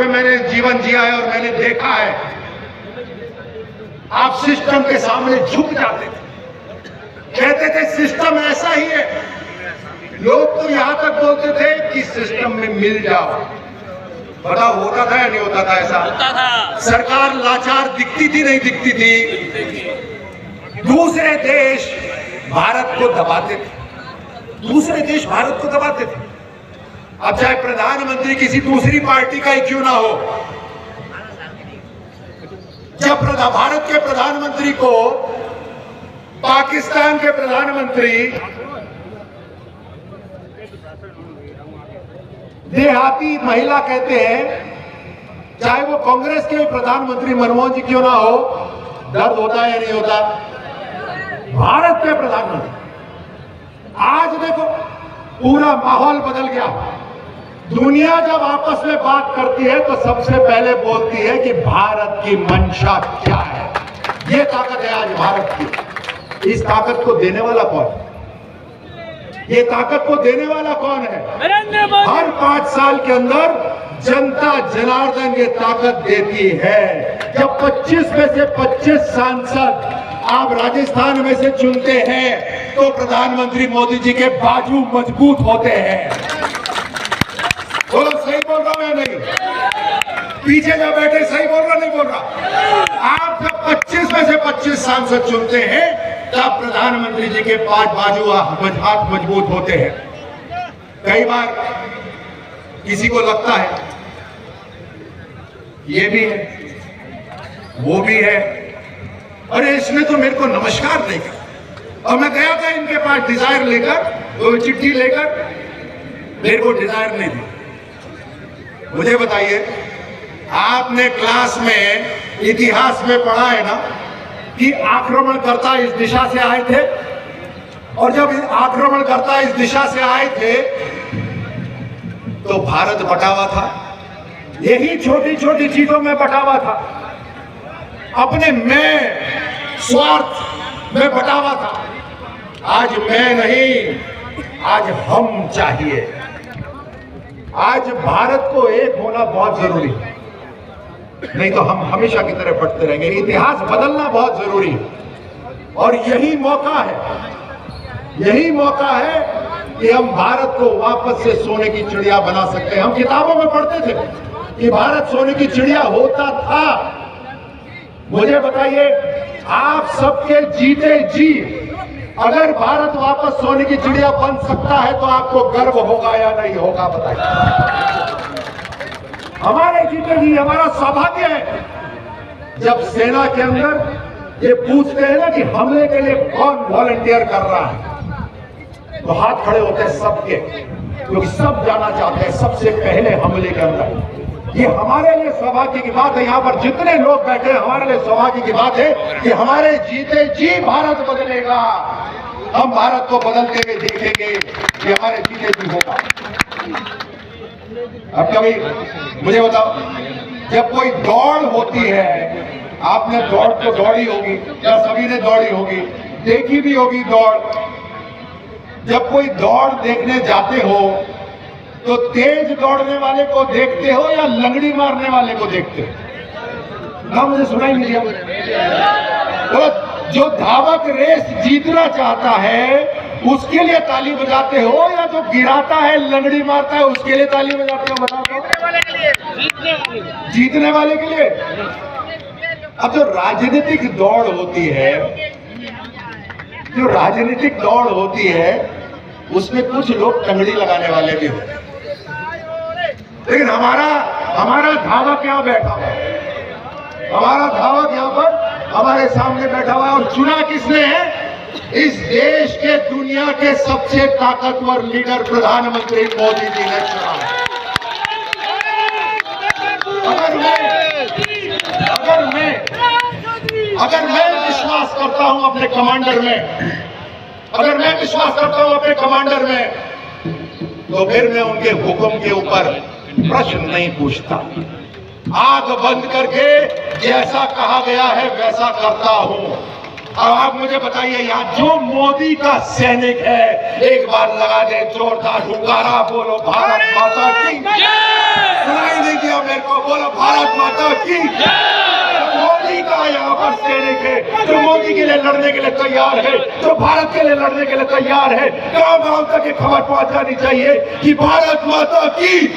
मैंने जीवन जिया है और मैंने देखा है, आप सिस्टम के सामने झुक जाते थे, कहते थे सिस्टम ऐसा ही है। लोग तो यहां तक बोलते थे कि सिस्टम में मिल जाओ। बताओ होता था या नहीं होता था ऐसा? होता था। सरकार लाचार दिखती थी नहीं दिखती थी? दूसरे देश भारत को दबाते थे, दूसरे देश भारत को दबाते थे। अब चाहे प्रधानमंत्री किसी दूसरी पार्टी का ही क्यों ना हो, जब भारत के प्रधानमंत्री को पाकिस्तान के प्रधानमंत्री देहाती महिला कहते हैं, चाहे वो कांग्रेस के प्रधानमंत्री मनमोहन जी क्यों ना हो, दर्द होता है या नहीं होता? भारत के प्रधानमंत्री, आज देखो पूरा माहौल बदल गया। दुनिया जब आपस में बात करती है तो सबसे पहले बोलती है कि भारत की मंशा क्या है। ये ताकत है आज भारत की। इस ताकत को देने वाला कौन? ये ताकत को देने वाला कौन है? हर 5 साल के अंदर जनता जनार्दन ये ताकत देती है। जब 25 में से 25 सांसद आप राजस्थान में से चुनते हैं तो प्रधानमंत्री मोदी जी के बाजू मजबूत होते हैं। बोलो सही बोल रहा हूं या नहीं? पीछे जो बैठे सही बोल रहा नहीं बोल रहा? आप जब 25 में से 25 सांसद चुनते हैं तब प्रधानमंत्री जी के 5 बाजू हाथ मजबूत होते हैं। कई बार किसी को लगता है ये भी है वो भी है, अरे इसने तो मेरे को नमस्कार नहीं किया। और मैं गया था इनके पास डिजायर लेकर, वो चिट्ठी लेकर, मेरे को डिजायर नहीं दी। मुझे बताइए, आपने क्लास में इतिहास में पढ़ा है ना कि आक्रमणकर्ता इस दिशा से आए थे, और जब आक्रमणकर्ता इस दिशा से आए थे तो भारत बटा हुआ था। यही छोटी छोटी चीजों में बटा हुआ था, अपने मैं स्वार्थ में बटा हुआ था। आज मैं नहीं, आज हम चाहिए। आज भारत को एक होना बहुत जरूरी है, नहीं तो हम हमेशा की तरह बढ़ते रहेंगे। इतिहास बदलना बहुत जरूरी है और यही मौका है, यही मौका है कि हम भारत को वापस से सोने की चिड़िया बना सकते हैं। हम किताबों में पढ़ते थे कि भारत सोने की चिड़िया होता था। मुझे बताइए, आप सबके जीते जी अगर भारत वापस सोने की चिड़िया बन सकता है तो आपको गर्व होगा या नहीं होगा? बताइए। हमारे जीते जी हमारा सौभाग्य है। जब सेना के अंदर ये पूछते हैं ना कि हमले के लिए कौन वॉलंटियर कर रहा है, तो हाथ खड़े होते हैं सबके, क्योंकि सब जाना चाहते हैं सबसे पहले हमले के अंदर। ये हमारे लिए सौभाग्य की बात है। यहाँ पर जितने लोग बैठे हैं, हमारे लिए सौभाग्य की बात है कि हमारे जीते जी भारत बदलेगा। हम भारत को बदलते हुए देखेंगे कि हमारे जीते जी होगा। अब कभी मुझे बताओ, जब कोई दौड़ होती है, आपने दौड़ तो दौड़ी होगी या सभी ने दौड़ी होगी, देखी भी होगी दौड़। जब कोई दौड़ देखने जाते हो तो तेज दौड़ने वाले को देखते हो या लंगड़ी मारने वाले को देखते हो? ना, मुझे सुनाई नहीं दिया। तो जो धावक रेस जीतना चाहता है उसके लिए ताली बजाते हो, या जो गिराता है लंगड़ी मारता है उसके लिए ताली बजाते हो? बताओ। जीतने वाले के लिए, जीतने वाले के लिए। अब जो राजनीतिक दौड़ होती है, जो राजनीतिक दौड़ होती है, उसमें कुछ लोग टंगड़ी लगाने वाले भी होते हैं, लेकिन हमारा धावक यहाँ बैठा हुआ है। हमारा धावक यहाँ पर हमारे सामने बैठा हुआ है। और चुना किसने है? इस देश के दुनिया के सबसे ताकतवर लीडर प्रधानमंत्री मोदी जी ने चुना है। अगर मैं विश्वास करता हूं अपने कमांडर में, अगर मैं विश्वास करता हूं अपने कमांडर में, तो फिर मैं उनके हुक्म के ऊपर प्रश्न नहीं पूछता। आंख बंद करके जैसा कहा गया है वैसा करता हूं। अब आप मुझे बताइए, यहाँ जो मोदी का सैनिक है, एक बार लगा दे जोरदार हुंकारा, बोलो भारत माता की। सुनाई नहीं दिया मेरे को? बोलो। माता की। मोदी का यहाँ पर सैनिक है जो मोदी के लिए लड़ने के लिए तैयार है, जो भारत के लिए लड़ने के लिए तैयार है। गांव गांव तक ये खबर पहुंच जानी चाहिए कि भारत माता की।